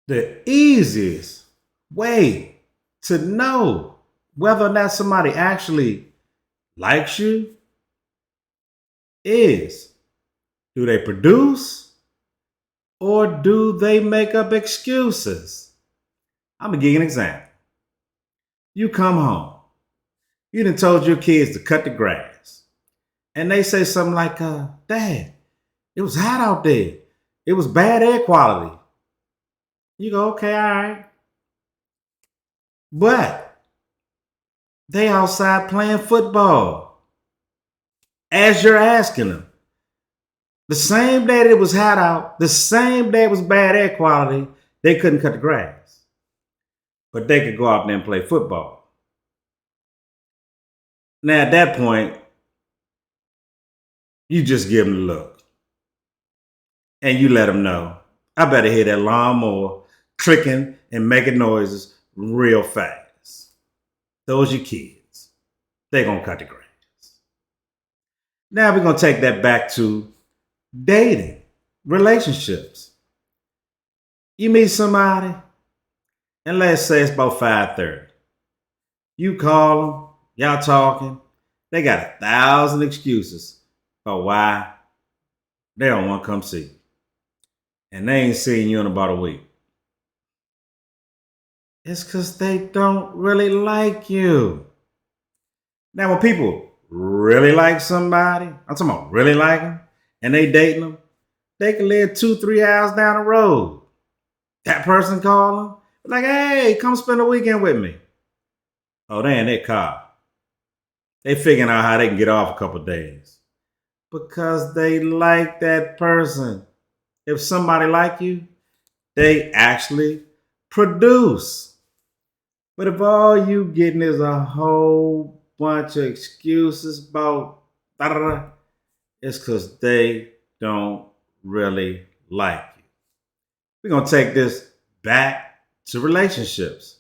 The easiest way to know whether or not somebody actually likes you is, do they produce or do they make up excuses? I'm gonna give you an example. You come home, you done told your kids to cut the grass, and they say something like, Dad, it was hot out there. It was bad air quality. You go, okay, all right. But they outside playing football as you're asking them. The same day that it was hot out, the same day it was bad air quality, they couldn't cut the grass. But they could go out there and play football. Now, at that point, you just give them the look. And you let them know, I better hear that lawnmower clicking and making noises real fast. Those your kids. They're going to cut the grass. Now we're going to take that back to dating, relationships. You meet somebody, and let's say it's about 5:30. You call them, y'all talking. They got 1,000 excuses about why they don't want to come see you. And they ain't seen you in about a week. It's because they don't really like you. Now, when people really like somebody, I'm talking about really like them, and they dating them, they can live 2-3 hours down the road. That person call them, like, hey, come spend a weekend with me. Oh, they in their car. They figuring out how they can get off a couple of days. Because they like that person. If somebody like you, they actually produce. But if all you getting is a whole bunch of excuses about it's because they don't really like you. We're going to take this back to relationships.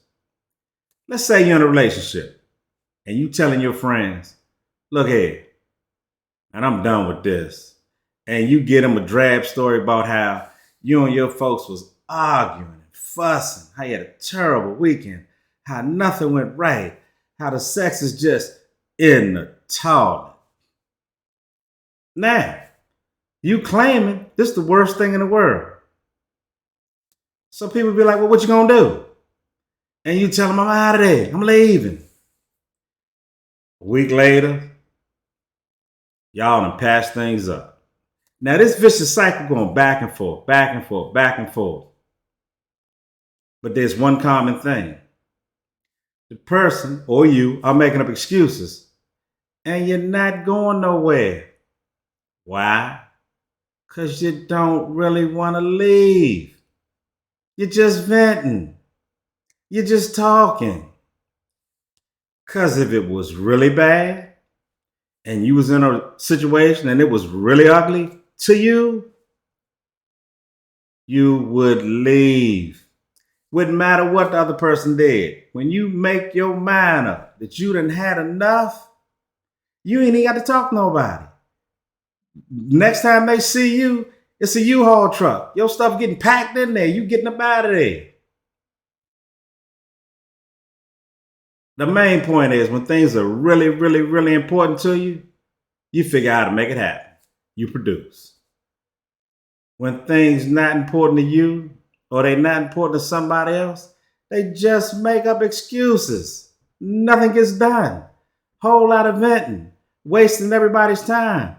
Let's say you're in a relationship and you telling your friends, look here, and I'm done with this. And you get them a drab story about how you and your folks was arguing and fussing, how you had a terrible weekend, how nothing went right, how the sex is just in the toilet. Now, you claiming this is the worst thing in the world. So people be like, well, what you gonna do? And you tell them, I'm out of there, I'm leaving. A week later, y'all done patch things up. Now this vicious cycle going back and forth, back and forth, back and forth. But there's one common thing. The person or you are making up excuses and you're not going nowhere. Why? Because you don't really want to leave. You're just venting. You're just talking. Because if it was really bad and you was in a situation and it was really ugly to you, you would leave. Wouldn't matter what the other person did. When you make your mind up that you done had enough, you ain't even got to talk to nobody. Next time they see you, it's a U-Haul truck. Your stuff getting packed in there. You getting up out of there. The main point is when things are really, really, really important to you, you figure out how to make it happen. You produce. When things not important to you or they not important to somebody else, they just make up excuses. Nothing gets done. Whole lot of venting, wasting everybody's time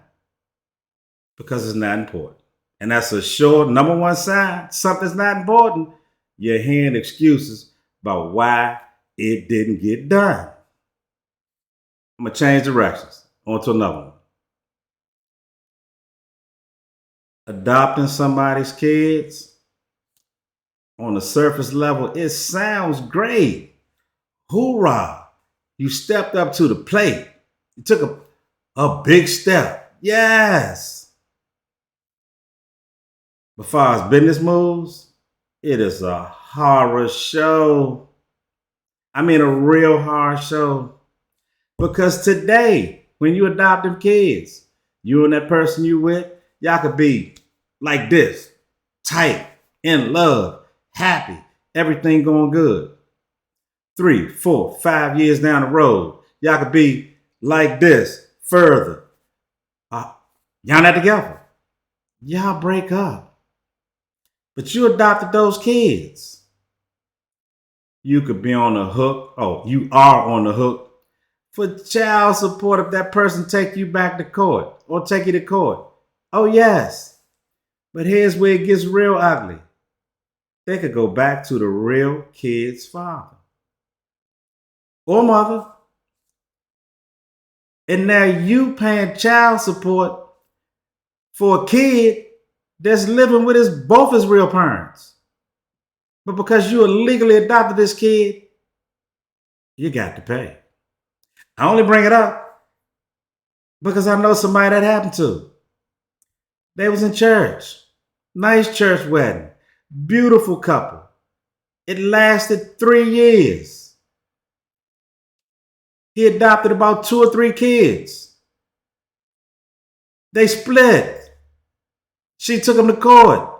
because it's not important. And that's a sure number one sign something's not important. You're hearing excuses about why it didn't get done. I'm going to change directions. On to another one. Adopting somebody's kids, on the surface level, it sounds great. Hoorah. You stepped up to the plate. You took a big step. Yes. But as far as business moves, it is a horror show. I mean, a real horror show. Because today, when you adopt them kids, you and that person you with, y'all could be like this, tight, in love, happy, everything going good. 3, 4, 5 years down the road, y'all could be like this further. Y'all not together. Y'all break up. But you adopted those kids. You could be on the hook. Oh, you are on the hook for child support if that person take you back to court or take you to court. Oh, yes. But here's where it gets real ugly. They could go back to the real kid's father or mother. And now you paying child support for a kid that's living with both his real parents. But because you illegally adopted this kid, you got to pay. I only bring it up because I know somebody that happened to. They was in church. Nice church wedding. Beautiful couple. It lasted 3 years. He adopted about 2 or 3 kids. They split. She took him to court.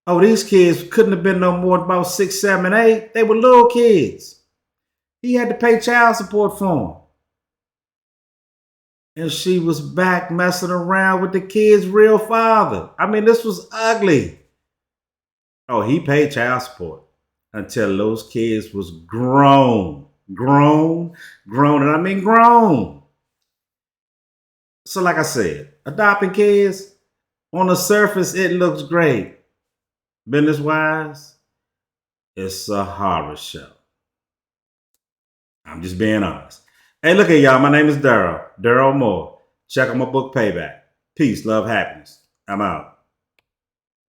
Oh, these kids couldn't have been no more than about 6, 7, 8. They were little kids. He had to pay child support for them. And she was back messing around with the kid's real father. I mean, this was ugly. Oh, he paid child support until those kids was grown. Grown, and I mean grown. So like I said, adopting kids, on the surface, it looks great. Business-wise, it's a horror show. I'm just being honest. Hey, look at y'all. My name is Daryl. Daryl Moore. Check out my book, Payback. Peace, love, happiness. I'm out.